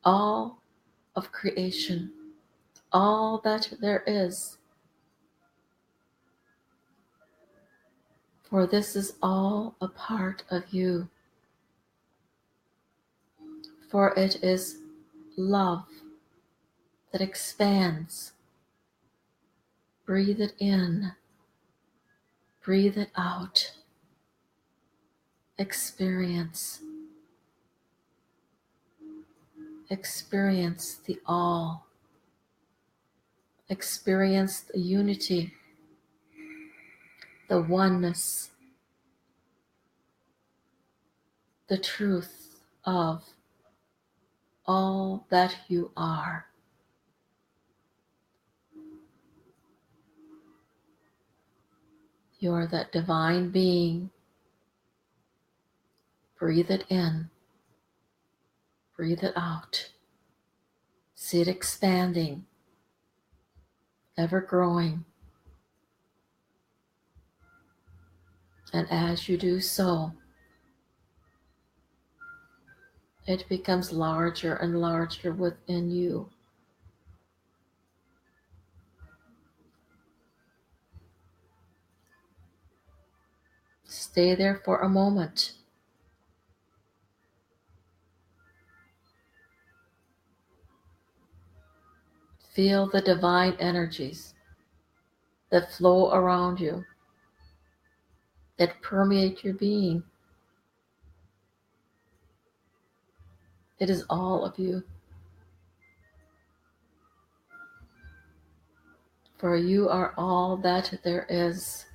all of creation, all that there is. For this is all a part of you. For it is love that expands. Breathe it in. Breathe it out. Experience. Experience the all. Experience the unity, the oneness, the truth of all that you are. You are that divine being. Breathe it in. Breathe it out. See it expanding, ever growing. And as you do so, it becomes larger and larger within you. Stay there for a moment. Feel the divine energies that flow around you, that permeate your being. It is all of you. For you are all that there is.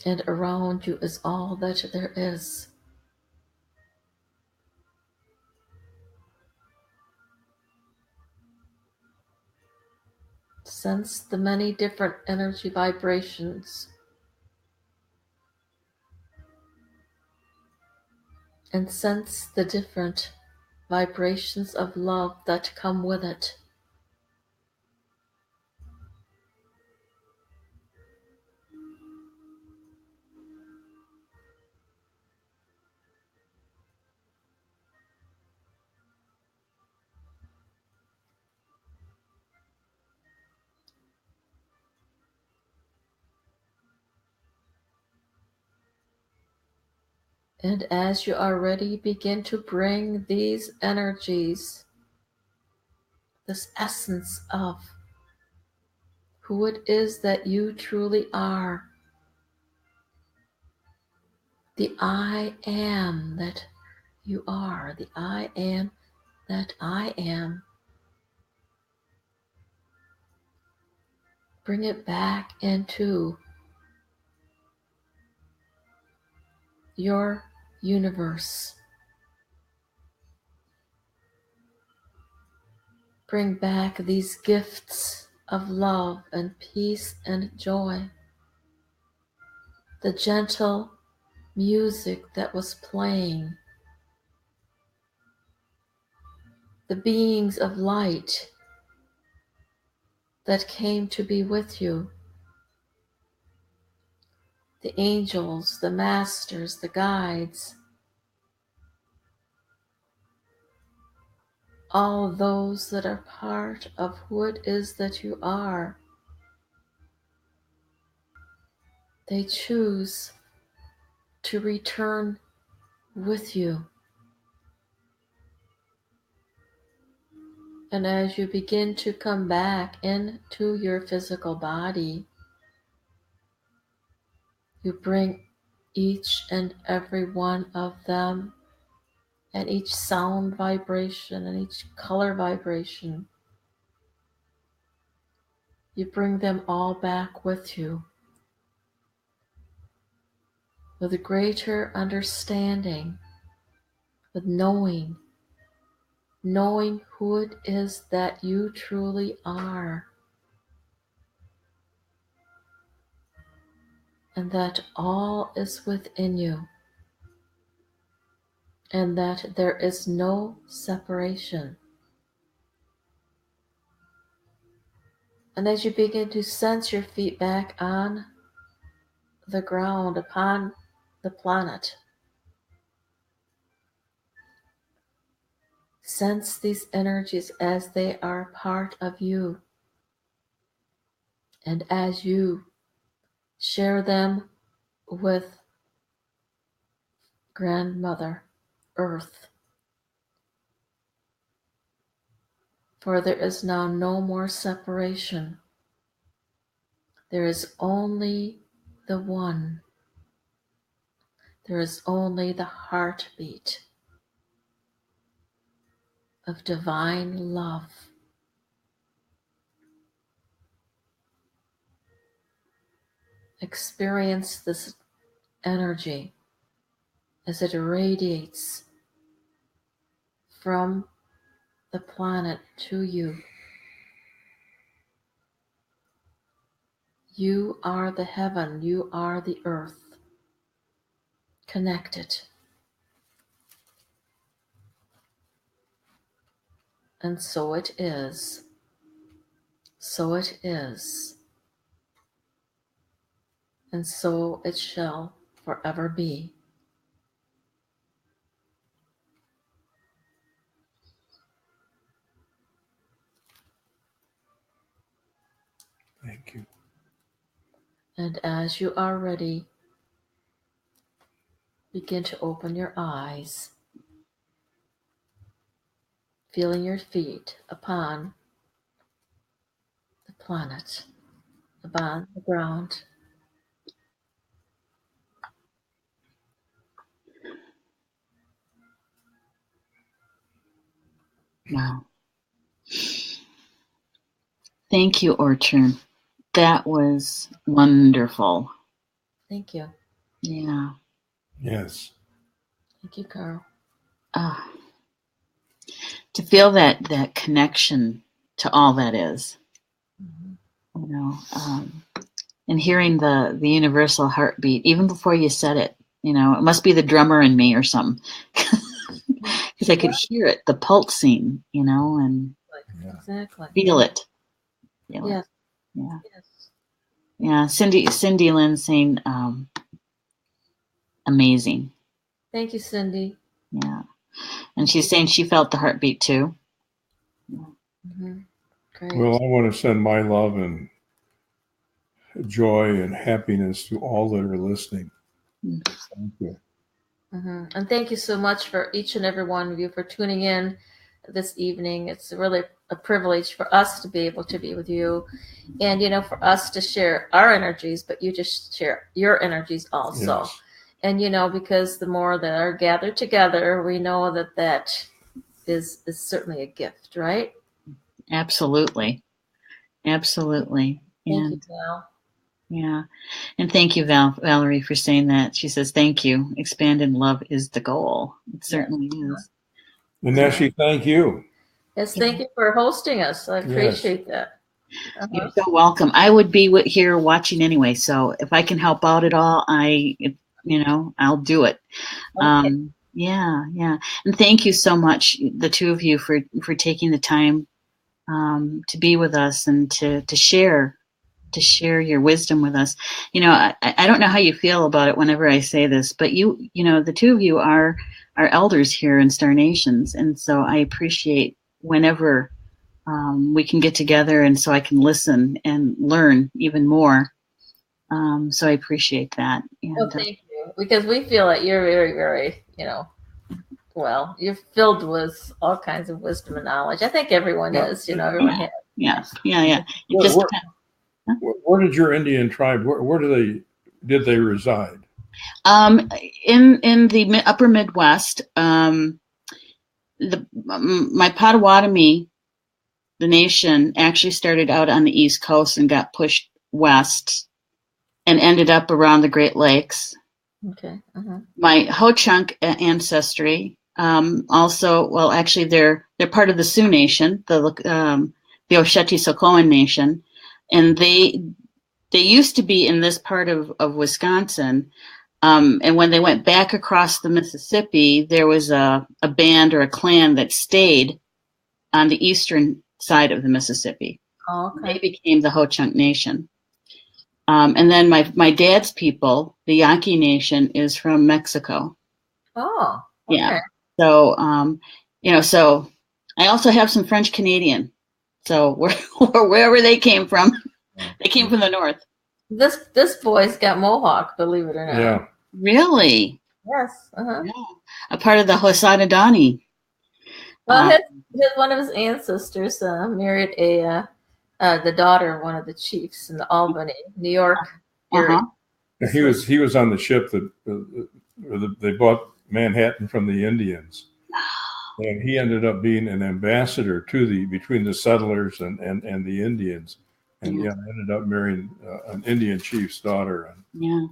And around you is all that there is. Sense the many different energy vibrations and sense the different vibrations of love that come with it. And as you are ready, begin to bring these energies, this essence of who it is that you truly are, the I am that you are, the I am that I am. Bring it back into your universe. Bring back these gifts of love and peace and joy. The gentle music that was playing. The beings of light that came to be with you. The angels, the masters, the guides. All those that are part of who it is that you are. They choose to return with you. And as you begin to come back into your physical body, you bring each and every one of them and each sound vibration and each color vibration. You bring them all back with you with a greater understanding, with knowing who it is that you truly are, and that all is within you, and that there is no separation. And as you begin to sense your feet back on the ground, upon the planet, sense these energies as they are part of you. And as you share them with Grandmother Earth, for there is now no more separation. There is only the one. There is only the heartbeat of divine love. Experience this energy as it radiates from the planet to you. You are the heaven, you are the earth. Connected. And so it is. So it is. And so it shall forever be. Thank you. And as you are ready, begin to open your eyes, feeling your feet upon the planet, upon the ground. Wow. Thank you, Ortrun. That was wonderful. Thank you. Yeah. Yes. Thank you, Carl. To feel that connection to all that is, Mm-hmm. you know, and hearing the universal heartbeat, even before you said it, you know, it must be the drummer in me or something. Because I could hear it, the pulsing, you know, and Exactly. feel it. Yes. Yeah. Yes. Yeah. Cindy Lynn saying, amazing. Thank you, Cindy. Yeah. And she's saying she felt the heartbeat too. Mm-hmm. Great. Well, I want to send my love and joy and happiness to all that are listening. Thank you. Mm-hmm. And thank you so much for each and every one of you for tuning in this evening. It's really a privilege for us to be able to be with you, and you know, for us to share our energies, but you just share your energies also. Yes. And you know, because the more that are gathered together, we know that that is certainly a gift, right? Absolutely. Absolutely. Thank you, And Val. yeah. And thank you, Valerie, for saying that. She says, thank you. Expanded love is the goal. It certainly is. And Neshi, thank you. Yes, thank you for hosting us. I appreciate that. You're so welcome. I would be here watching anyway, so if I can help out at all, I'll do it. Okay. Yeah. And thank you so much, the two of you, for taking the time to be with us and to share your wisdom with us. You know, I don't know how you feel about it whenever I say this, but you know, the two of you are elders here in Star Nations, and so I appreciate whenever we can get together, and so I can listen and learn even more. So I appreciate that. And, Well, thank you, because we feel that you're very, very, well, you're filled with all kinds of wisdom and knowledge. I think everyone is, everyone has. Yeah. It Where, just where, depends. where did your Indian tribe? Where did they reside? In the upper Midwest, my Potawatomi, the nation, actually started out on the East Coast and got pushed west and ended up around the Great Lakes. Okay. Uh-huh. My Ho-Chunk ancestry, also, well, actually, they're part of the Sioux Nation, the Oceti-Sokoan Nation, and they used to be in this part of Wisconsin. And when they went back across the Mississippi, there was a band or a clan that stayed on the eastern side of the Mississippi. Oh, okay. They became the Ho-Chunk Nation. And then my dad's people, the Yaqui Nation, is from Mexico. Oh, okay. Yeah. So, so I also have some French Canadian. So wherever they came from, they came from the north. This boy's got Mohawk, believe it or not. Yeah. Really? Yes. Uh-huh. Yeah. A part of the Haudenosaunee. Well, one of his ancestors married the daughter of one of the chiefs in the Albany, New York area. He was on the ship that they bought Manhattan from the Indians, and he ended up being an ambassador between the settlers and the Indians, and ended up marrying an Indian chief's daughter. Yeah.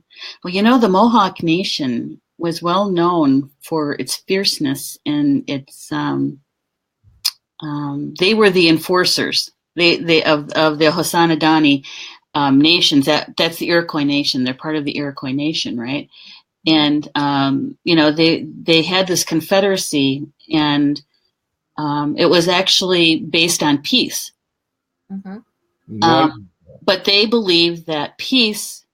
Well, the Mohawk Nation was well known for its fierceness and its. They were the enforcers. They of the Haudenosaunee nations. That's the Iroquois Nation. They're part of the Iroquois Nation, right? And they had this confederacy, and it was actually based on peace. Mm-hmm. But they believed that peace,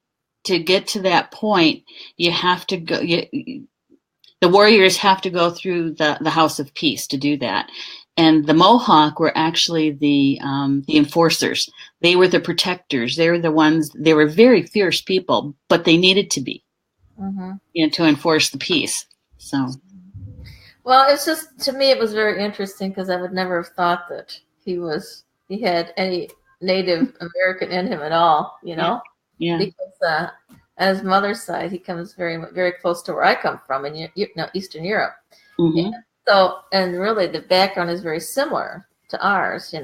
to get to that point, you have to go. The warriors have to go through the House of Peace to do that. And the Mohawk were actually the enforcers. They were the protectors. They were the ones. They were very fierce people, but they needed to be, to enforce the peace. So, well, it's just, to me, it was very interesting because I would never have thought that he had any Native American in him at all. Yeah. Because on his mother's side, he comes very, very close to where I come from in Eastern Europe. Mm-hmm. So, and really the background is very similar to ours,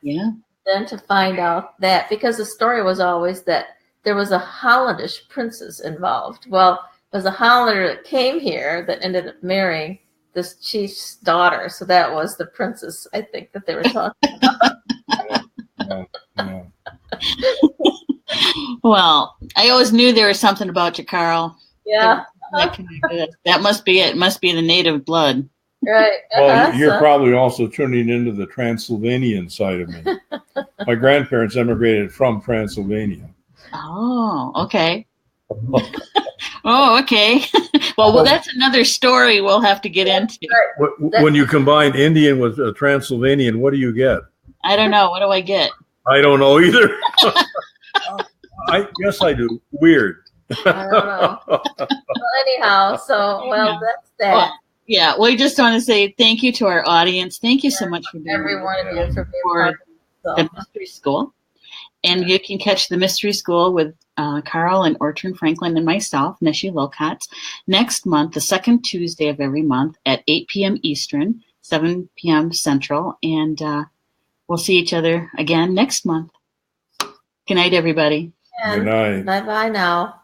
Yeah. Then to find out that, because the story was always that there was a Hollandish princess involved. Well, it was a Hollander that came here that ended up marrying this chief's daughter. So that was the princess, I think, that they were talking about. Yeah. Well, I always knew there was something about you, Carl. Yeah. That must be it. It must be the native blood. Right. Well, you're probably also turning into the Transylvanian side of me. My grandparents emigrated from Transylvania. Oh, okay. Oh, okay. Well, that's another story we'll have to get into. When you combine Indian with Transylvanian, what do you get? I don't know. What do I get? I don't know either. I guess I do. Weird. I don't know. Well, anyhow, that's that. Well, yeah, we just want to say thank you to our audience. Thank you so much for being every one of you for being part of the Mystery School. And you can catch the Mystery School with Carl and Ortrun Franklin and myself, Neshi Wilcox, next month, the second Tuesday of every month at 8 p.m. Eastern, 7 p.m. Central. And we'll see each other again next month. Good night, everybody. Good night. Bye-bye now.